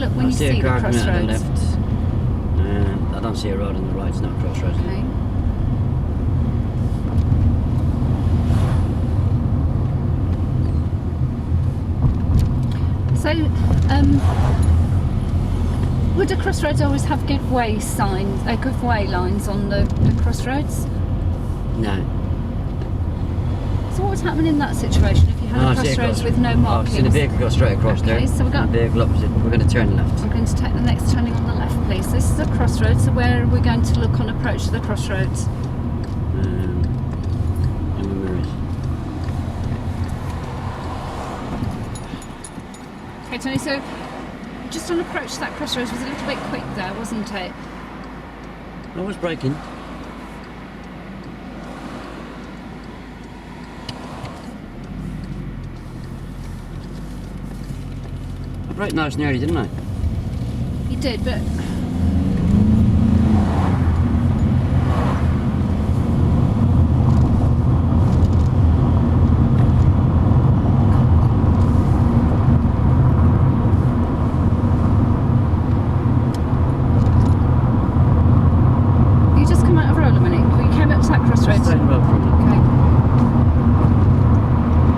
look when you see the crossroads. On the left. I don't see a road on the right. It's not Crossroads. Okay. So, would the crossroads always have give way signs, give way lines on the crossroads? No. So what would happen in that situation if you had a crossroads with no markings? So the vehicle goes straight across there. Okay, so we've got... The vehicle opposite. We're going to turn left. We're going to take the next turning on the left, please. This is a crossroads, so where are we going to look on approach to the crossroads? In the mirrors. Okay, Tony, so just on approach to that crossroads was a little bit quick there, wasn't it? I was braking. I braked nice and early, didn't I? You did, but... You just come out of road a minute. You came up to that crossroads. Straight road from it. Okay.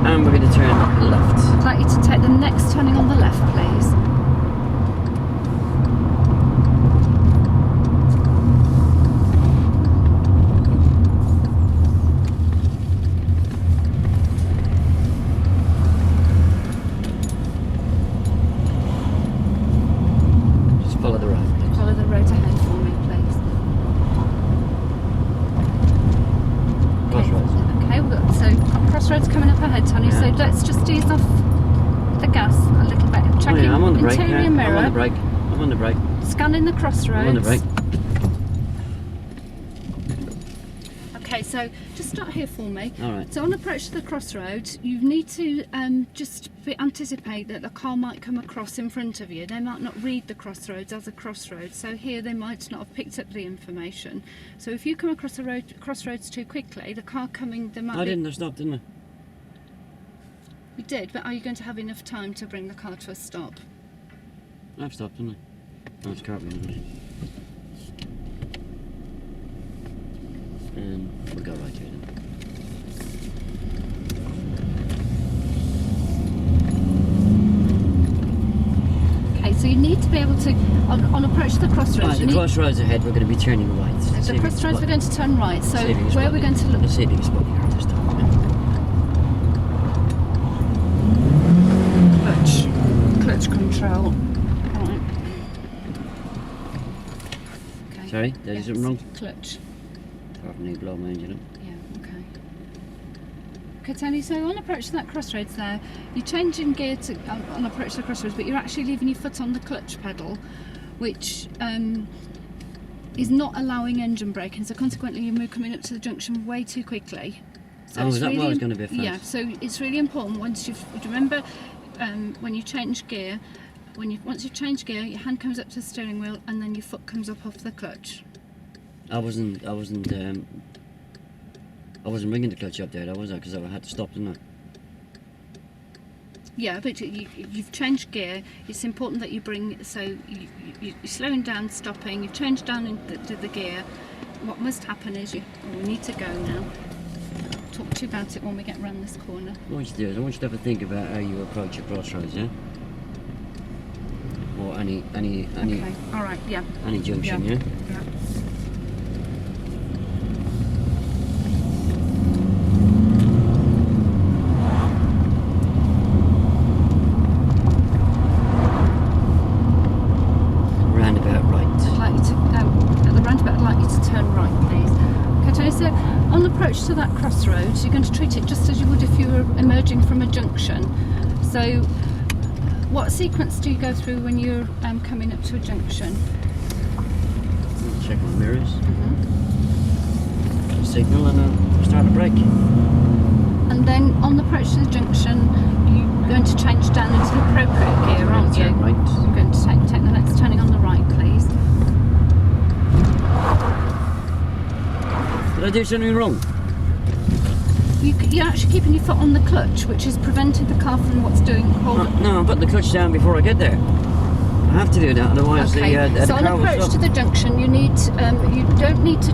And we're going to turn left. I'd like you to take the next turning on the left, please. Just follow the road, please. Follow the road ahead for me, please. Crossroads. Okay, we've got, so got crossroads coming up ahead, Tony. Yeah. So let's just ease off the gas a little bit. Checking I'm on the brake. interior Yeah. mirror. I'm on the brake. I'm on the brake. Scanning the crossroads. I'm on the brake. Okay, so just start here for me. All right. So on approach to the crossroads, you need to anticipate that a car might come across in front of you. They might not read the crossroads as a crossroad, so here they might not have picked up the information. So if you come across the crossroads too quickly, the car coming, there might I be... didn't. I stopped, didn't I? You did, but are you going to have enough time to bring the car to a stop? I've stopped, didn't I? Oh, it's car being and we'll go right here then. Okay, so you need to be able to, on approach to the crossroads... Right, the crossroads ahead, we're going to be turning right. The crossroads we're going to turn right, so where we're going to look... Let's see if you can spot the car this time. Clutch control. Right. Okay. Sorry, did I do something wrong? Clutch. Apart from need to blow my engine up. Yeah, okay. Okay, Tony, so on approach to that crossroads there, you're changing gear to on approach to the crossroads, but you're actually leaving your foot on the clutch pedal, which is not allowing engine braking, so consequently you're coming up to the junction way too quickly. So Oh, it's is that really why it's going to be fast? Yeah, so it's really important once you've, remember when you change gear, once you've changed gear, your hand comes up to the steering wheel and then your foot comes up off the clutch. I wasn't bringing the clutch up there, was I? Because I had to stop, didn't I? Yeah, but you've changed gear. It's important that you bring, so you're slowing down, stopping, you've changed down into the gear. What must happen is we need to go now. I'll talk to you about it when we get around this corner. What I want you to do is I want you to have a think about how you approach your crossroads, yeah? Or any Okay, alright, yeah. any junction, yeah? Yeah. Roundabout right. I'd like you to, at the roundabout, I'd like you to turn right, please. Okay, Tony, so on approach to that crossroads, you're going to treat it just as you would if you were emerging from a junction. So, what sequence do you go through when you're coming up to a junction? Check my mirrors. Signal and start a brake. And then on the approach to the junction, you're going to change down into the appropriate gear, aren't you? Turn right. You're going to take the next turning on the right, please. Did I do something wrong? You're actually keeping your foot on the clutch, which has prevented the car from what's doing. No, I'm putting the clutch down before I get there. I have to do that, otherwise Okay. the So on car will approach to stop. the junction, you need. You don't need to.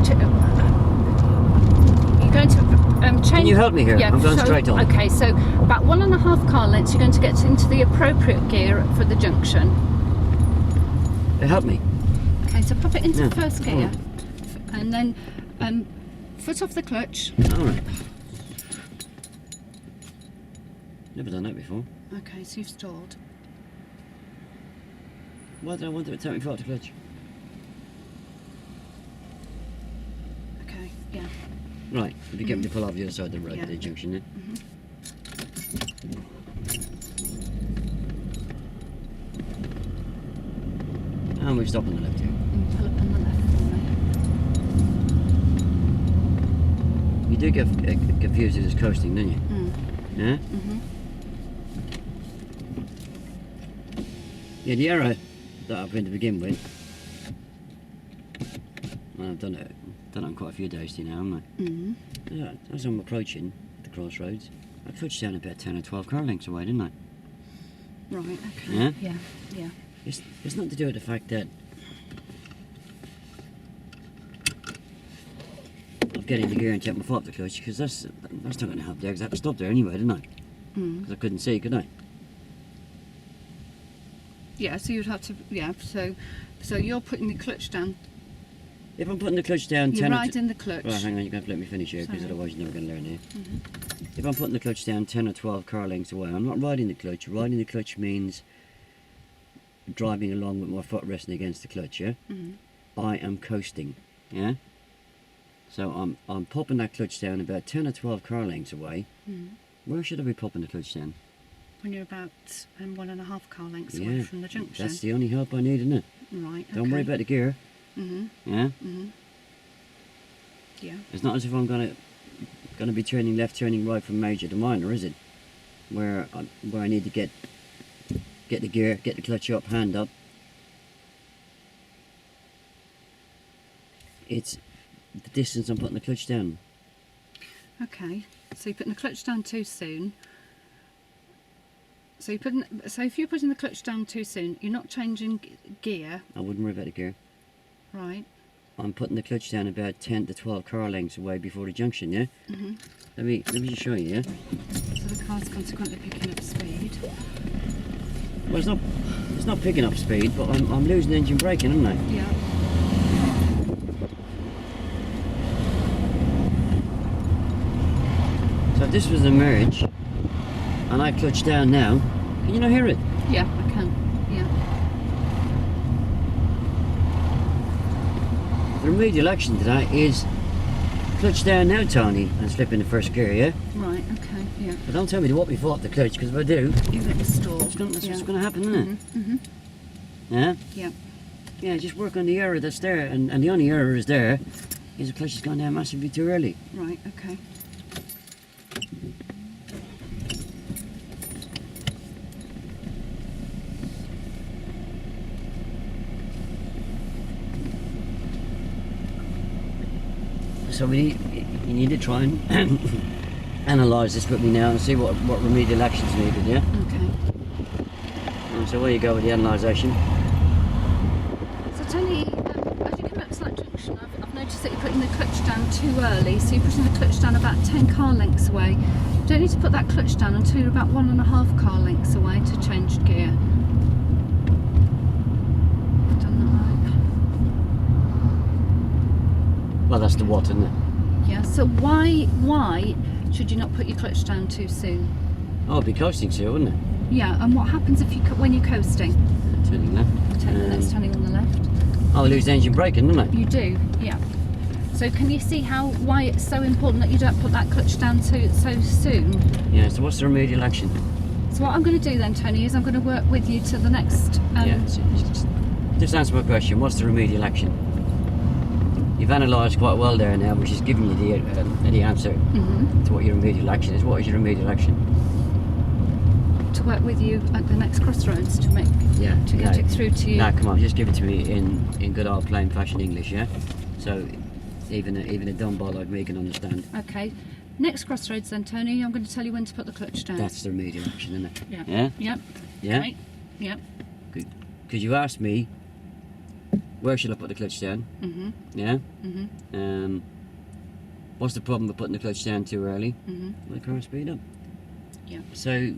You're going to change. Can you help me here? Yeah. I'm going straight on. Okay. So about 1.5 car lengths, you're going to get into the appropriate gear for the junction. Help me. Okay. So pop it into Yeah. first gear, Alright. and then foot off the clutch. Alright. Never done that before. Okay. So you've stalled. Why did I want it to take me foot off the clutch? Okay. Yeah. Right, if you get me to pull off the other side of the road Yeah. at the junction then. And we stop on the left here. Pull up on the left for me. You do get confused with this coasting, don't you? Yeah? Yeah, the arrow that I've been to begin with, well, I've done it on quite a few days now, haven't I? Yeah, as I'm approaching the crossroads, I touched down about 10 or 12 car lengths away, didn't I? Right. Okay. Yeah? Yeah. Yeah. It's not to do with the fact that of getting the gear and taking my foot off the clutch, because that's not going to help there, because I had to stop there anyway, didn't I? Because I couldn't see, could I? Yeah. So you'd have to. Yeah. So you're putting the clutch down. If I'm putting the clutch down You're 10 or riding the clutch. Right, hang on, you're going to let me finish here, because Sorry. otherwise you're never going to learn here. If I'm putting the clutch down 10 or 12 car lengths away, I'm not riding the clutch. Riding the clutch means driving along with my foot resting against the clutch, yeah? I am coasting, yeah? So I'm popping that clutch down about 10 or 12 car lengths away. Where should I be popping the clutch down? When you're about 1.5 car lengths away Yeah, from the junction. that's the only help I need, isn't it? Right. Don't worry about the gear, yeah? Yeah. It's not as if I'm gonna be turning left, turning right from major to minor, is it? Where I need to get the gear, get the clutch up, hand up. It's the distance I'm putting the clutch down. Okay. So you're putting the clutch down too soon. So if you're putting the clutch down too soon, you're not changing gear, I wouldn't worry about the gear. right? I'm putting the clutch down about 10 to 12 car lengths away before the junction, yeah? Let me just show you, yeah? So the car's consequently picking up speed. Well, it's not picking up speed, but I'm losing engine braking, aren't I? Yeah. So if this was a merge, and I clutch down now, can you not hear it? Yeah, I can. Yeah. The remedial action to that is clutch down now, Tony, and slip into first gear, yeah? Right. Okay. Yeah. But don't tell me to walk me foot off the clutch, because if I do, You're going to stall. that's what's going to happen, isn't it? Yeah? Yeah. Yeah, just work on the error that's there, and the only error is there is the clutch has gone down massively too early. Right. Okay. So you need to try and analyse this with me now and see what remedial action's needed, yeah? Okay. And so where you go with the analysation? So Tony, as you come up to that junction, I've noticed that you're putting the clutch down too early. So you're putting the clutch down about 10 car lengths away. You don't need to put that clutch down until you're about 1.5 car lengths away to change gear. Done that right? Well, that's the what, isn't it? Yeah. So why should you not put your clutch down too soon? Oh, it'd be coasting too, wouldn't it? Yeah. And what happens if when you're coasting? Turning left. Let's turning on the left. Oh, I lose engine braking, don't I? You do. Yeah. So can you see why it's so important that you don't put that clutch down so soon? Yeah, so what's the remedial action? So what I'm going to do then, Tony, is I'm going to work with you to the next. Just answer my question. What's the remedial action? You've analysed quite well there now, which is giving you the answer to what your remedial action is. What is your remedial action? To work with you at the next crossroads to get it through to you. Now, come on, just give it to me in good old plain fashion English, yeah? So even a dumb boy like me can understand. Okay. Next crossroads then, Tony. I'm going to tell you when to put the clutch down. That's the remedial action, isn't it? Yeah. Yeah? Yep. Yeah? Okay. Yep. Good. because you asked me where should I put the clutch down. Yeah. What's the problem with putting the clutch down too early? Well, the car will speed up. Yeah. So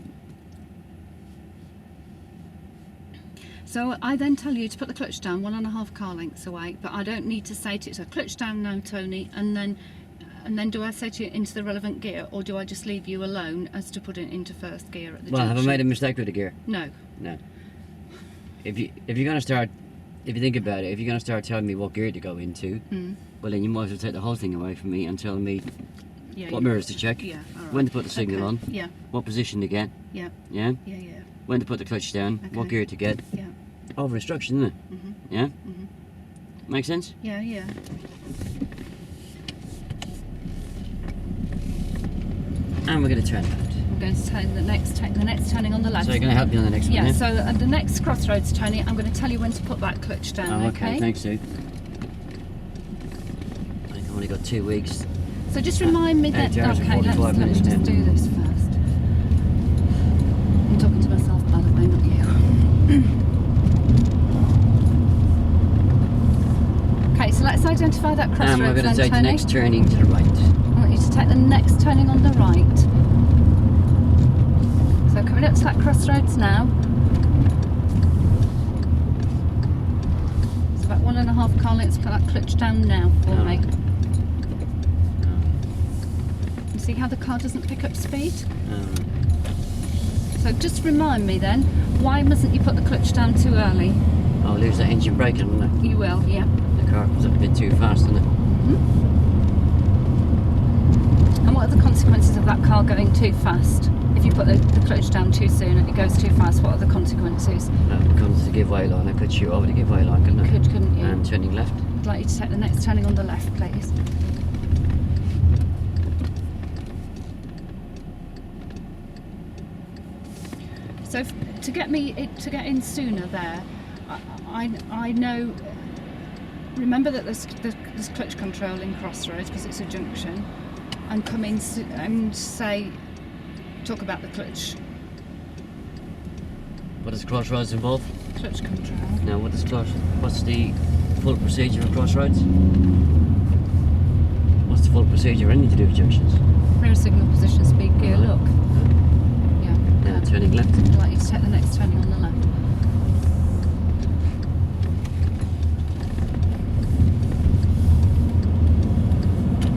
I then tell you to put the clutch down 1.5 car lengths away, but I don't need to say to you, so clutch down now, Tony, and then do I say to you into the relevant gear, or do I just leave you alone as to put it into first gear at the junction? Have I made a mistake with the gear? No. No. If you're going to start, if you think about it, if you're going to start telling me what gear to go into, well then you might as well take the whole thing away from me and tell me what mirrors to check, when to put the signal on, what position to get, when to put the clutch down, what gear to get. Over instruction, isn't it? Yeah? Make sense? Yeah. And we're going to turn left. I'm going to turn the next turning on the left. So you're going to help me on the next one, yeah? So at the next crossroads, Tony, I'm going to tell you when to put that clutch down, okay? Thanks, Sue. I think I've only got 2 weeks. So just remind me that... Okay, let's just do this first. I'm talking to myself, by the way, not you. Okay, so let's identify that crossroads and we're going to then, take the next turning to the right. I want you to take the next turning on the right. So coming up to that crossroads now. It's about 1.5 car lengths, put that clutch down now for me. You see how the car doesn't pick up speed? So just remind me then, why mustn't you put the clutch down too early? I'll lose that engine braking, won't I? You will, yeah. The car comes up a bit too fast, doesn't it? And what are the consequences of that car going too fast? If you put the clutch down too soon and it goes too fast, what are the consequences? It comes to the giveaway line. I could shoot over the giveaway line, couldn't I? Couldn't you? And turning left. I'd like you to take the next turning on the left, please. So to get in sooner there, I know. Remember that there's clutch control in Crossroads because it's a junction, and come in and talk about the clutch. What does Crossroads involve? Clutch control. Now, what's the full procedure of Crossroads? What's the full procedure anything to do with junctions? Rear signal, position, speed, gear, look. Yeah. Now turning left. I'd like you to take the next turning on the left.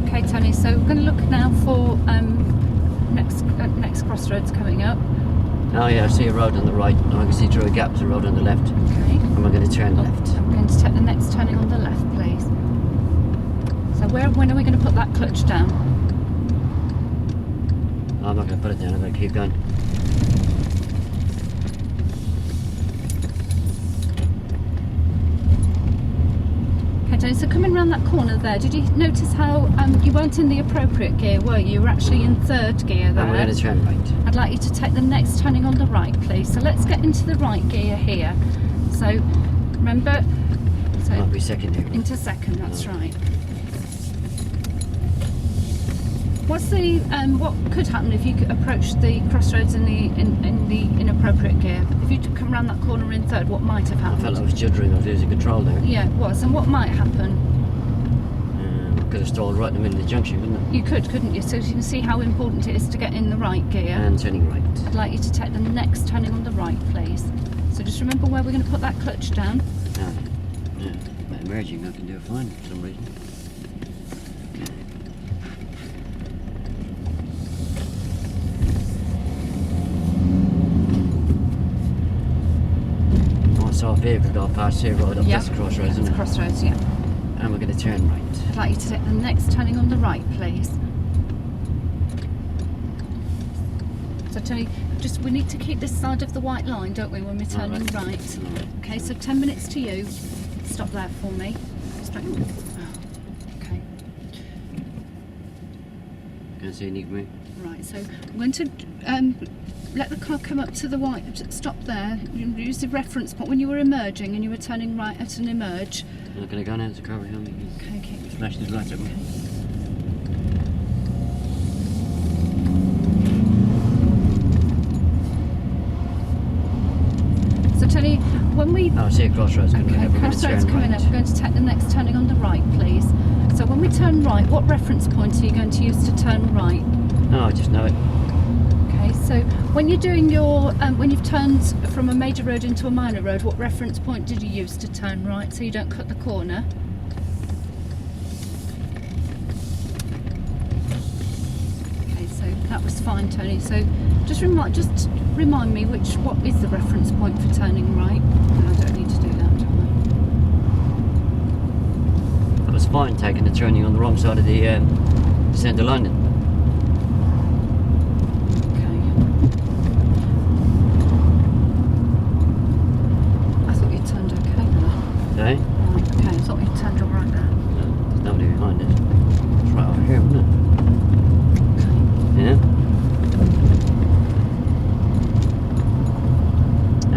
Okay, Tony. So we're going to look now for next crossroads coming up. Oh yeah, I see a road on the right. I can see through a gap to the road on the left. Okay. And we're going to turn left. I'm going to take the next turning on the left, please. So when are we going to put that clutch down? I'm not going to put it down. I'm going to keep going. Okay, Tony, so coming around that corner there, did you notice how you weren't in the appropriate gear, were you? You were actually in third gear there. And we're going to turn right. I'd like you to take the next turning on the right, please. So let's get into the right gear here. So remember, I'll be second here. Into second, that's right. What's the what could happen if you could approach the crossroads in the inappropriate gear? If you come around that corner in third, what might have happened? I felt I was juddering. I was losing control there. Yeah, it was. And what might happen? Could have stalled right in the middle of the junction, couldn't I? You couldn't you? So you can see how important it is to get in the right gear. And turning right. I'd like you to take the next turning on the right, please. So just remember where we're going to put that clutch down. Yeah. By merging, I can do it fine for some reason. I saw a vehicle go past here, road up this crossroads, isn't it? Crossroads, yeah. And we're going to turn right. I'd like you to take the next turning on the right, please. So Tony, we need to keep this side of the white line, don't we, when we're turning right? Okay, so 10 minutes to you. Stop there for me. Okay. Can I see any move? Right, so I'm going to let the car come up to the white. Stop there. Use the reference point when you were emerging and you were turning right at an emerge. I'm not going to go now. There's a car behind me. Okay. Smashed his lights at me. So Tony, when we... Oh, see a crossroads coming Okay, up. We're going to crossroads turn coming right. up. We're going to take the next turning on the right, please. So when we turn right, what reference point are you going to use to turn right? Oh, I just know it. Okay, so when you're doing your, when you've turned from a major road into a minor road, what reference point did you use to turn right so you don't cut the corner? Okay, so that was fine, Tony. So just remind me what is the reference point for turning right? No, I don't need to do that, do That was fine taking the turning on the wrong side of the centre line. I? I thought you turned okay there. Okay? Right, okay, I thought you turned all right there. No, there's nobody behind us. It's right over here, isn't it? Okay. Yeah?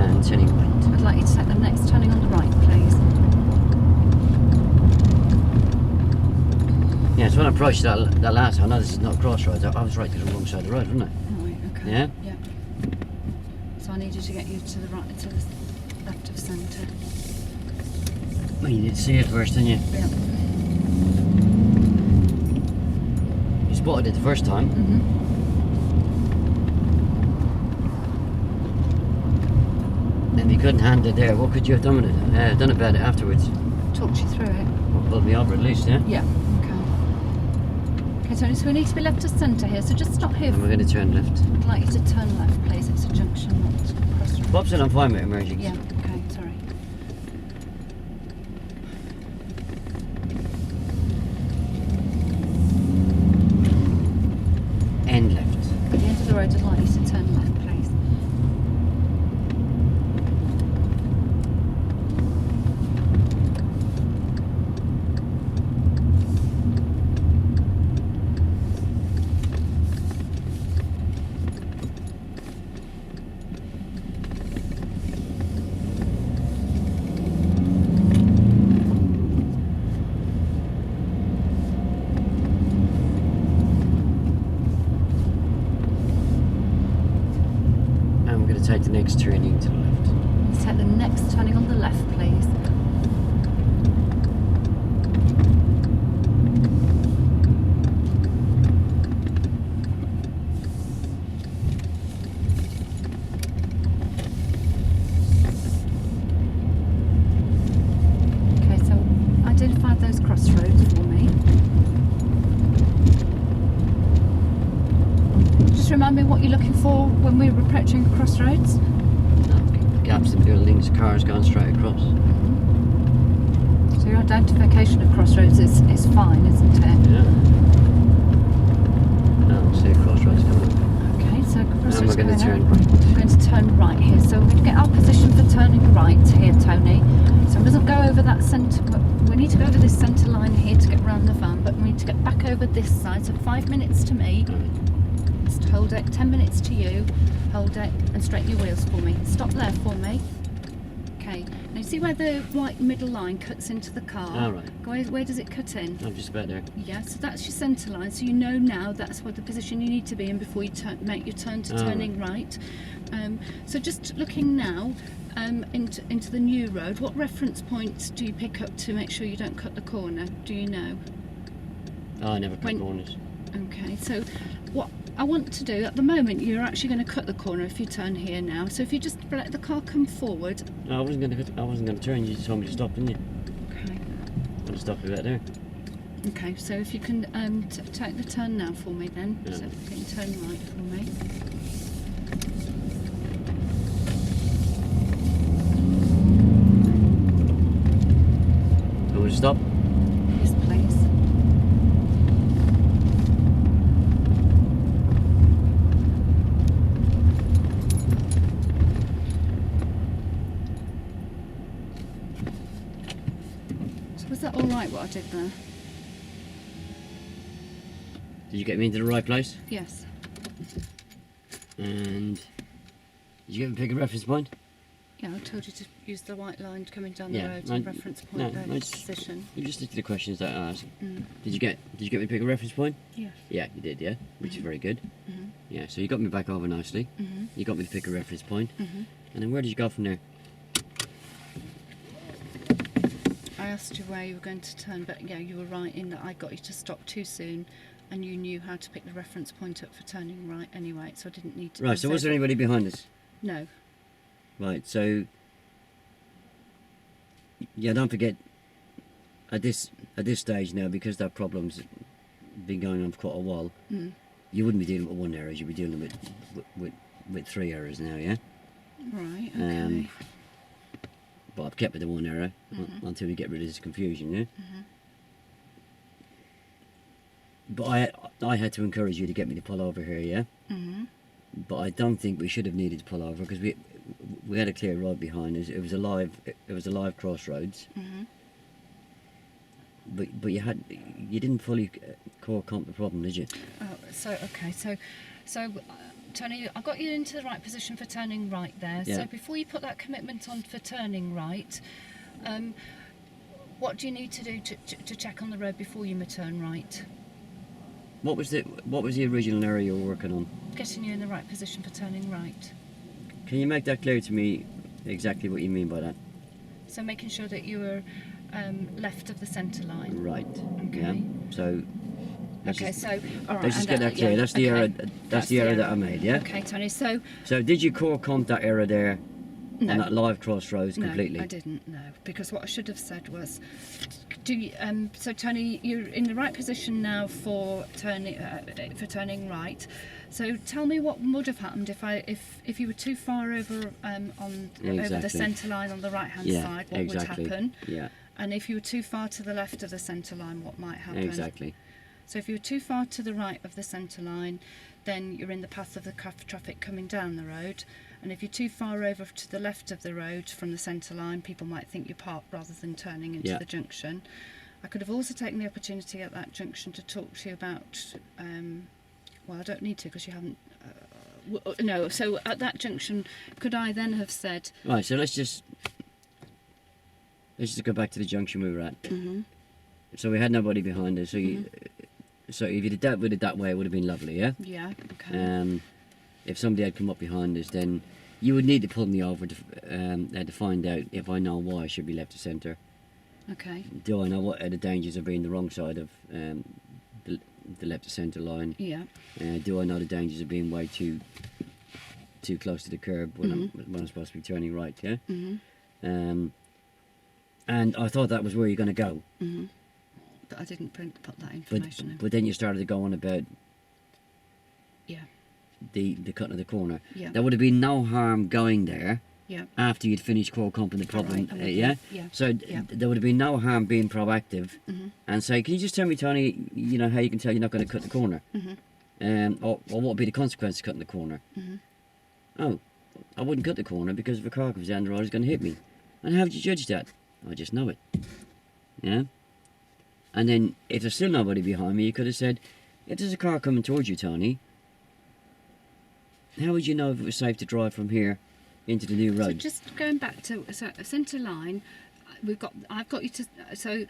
And turning right. I'd like you to take the next turning on the right, please. Yeah, so when I approached that last time, I know this is not Crossroads, I was right to the wrong side of the road, wasn't I? Right, okay. Yeah? Yeah. So I needed to get you to the right, to the left of centre. Well, you did see it first, didn't you? Yeah. You spotted it the first time. Mhm. And if you couldn't hand it there, what could you have done with it? Done about it afterwards. Talked you through it. Well, pulled me over at least, yeah? Yeah. Okay. Okay, Tony. So we need to be left of centre here. So just stop here. And we're going to turn left. I'd like you to turn left, please. It's a junction, not a crossroads. Bob said I'm fine with emerging. Yeah. Okay. Sorry. End left. At the end of the road, I'd like you to turn left, please. And we're going to take the next turning to the left. Let's take the next turning on the left, please. Okay, so identify those crossroads for me. Just remind me what you're looking for when we're approaching crossroads. Gaps in buildings, cars going straight across. So your identification of crossroads is fine, isn't it? Yeah. Now see a crossroads coming up. Okay, so crossroads And we're going to coming turn up. right. We're going to turn right here. So we're going to get our position for turning right here, Tony. So it doesn't go over that centre. We need to go over this centre line here to get around the van, but we need to get back over this side. So 5 minutes to me. Just hold it. 10 minutes to you. Hold it and straighten your wheels for me. Stop there for me. Okay. Now you see where the white middle line cuts into the car? All right. Where does it cut in? I'm just about there. Yeah, so that's your centre line. So you know now that's what the position you need to be in before you make your turn to turning right. So just looking now into the new road, what reference points do you pick up to make sure you don't cut the corner? Do you know? Oh, I never cut corners. Okay, so what I want to do at the moment, you're actually going to cut the corner if you turn here now. So if you just let the car come forward. No, I wasn't going to turn. You just told me to stop, didn't you? Okay. I'm going to stop about there. Okay, so if you can take the turn now for me then. Yeah. So if you can turn right for me. I'm going to stop. Yes, please. So was that all right what I did there? Did you get me into the right place? Yes. And did you get me to pick a reference point? Yeah, I told you to use the white line coming down Yeah, the road I- and reference point no, the I just- position. You just stick to the questions that I asked. Mm. Did you get me to pick a reference point? Yes. Yeah, you did, yeah? Which is very good. Mhm. Yeah, so you got me back over nicely. Mhm. You got me to pick a reference point. Mhm. And then where did you go from there? asked you where you were going to turn, but yeah, you were right in that I got you to stop too soon, and you knew how to pick the reference point up for turning right anyway, so I didn't need to. Right, so was there anybody behind us? No. Right, so yeah, don't forget at this stage now, because that problem's been going on for quite a while. You wouldn't be dealing with one error; you'd be dealing with 3 errors now, yeah. Right. Okay. But I've kept with the 1 error until we get rid of this confusion, yeah. But I had to encourage you to get me to pull over here, yeah. But I don't think we should have needed to pull over, because we had a clear road behind us. It was a live crossroads. But you didn't fully core comp the problem, did you? Oh, so okay, so Tony, I got you into the right position for turning right there. Yeah. So before you put that commitment on for turning right, what do you need to do to check on the road before you turn right? What was the original error you were working on? Getting you in the right position for turning right. Can you make that clear to me exactly what you mean by that? So making sure that you were left of the centre line. Right. Okay. Yeah. So. Okay. So all right. Let's just get that clear. Yeah, that's the okay. error. That's the error that I made. Yeah. Okay, Tony. So did you core comp that error there no. on that live crossroads completely? No, I didn't. No, because what I should have said was, do you, so Tony, you're in the right position now for turning right. So tell me what would have happened if you were too far over over the centre line on the right hand side. What would happen? Yeah. And if you were too far to the left of the centre line, what might happen? Exactly. So if you were too far to the right of the centre line, then you're in the path of the traffic coming down the road. And if you're too far over to the left of the road from the centre line, people might think you're parked rather than turning into the junction. I could have also taken the opportunity at that junction to talk to you about, well, I don't need to because you haven't, no, so at that junction, could I then have said... Right, so let's just go back to the junction we were at. So we had nobody behind us, so so if you did it that way, it would have been lovely, yeah? Yeah, okay. If somebody had come up behind us, then you would need to pull me over to find out if I know why I should be left to centre. Okay. Do I know what are the dangers of being the wrong side of the left to centre line? Yeah. Do I know the dangers of being way too close to the curb when I'm supposed to be turning right, yeah? And I thought that was where you're going to go. But I didn't put that information in. But then you started to go on about the cutting of the corner. Yeah. There would have been no harm going there after you'd finished core comping the problem. Right, So there would have been no harm being proactive and say, can you just tell me, Tony, you know, how you can tell you're not going to cut the corner? Or what would be the consequence of cutting the corner? Oh, I wouldn't cut the corner because if a car comes down the road, it's going to hit me. And how would you judge that? I just know it. Yeah? And then, if there's still nobody behind me, you could have said, if there's a car coming towards you, Tony, how would you know if it was safe to drive from here into the new road? So just going back to centre line, I've got you to, so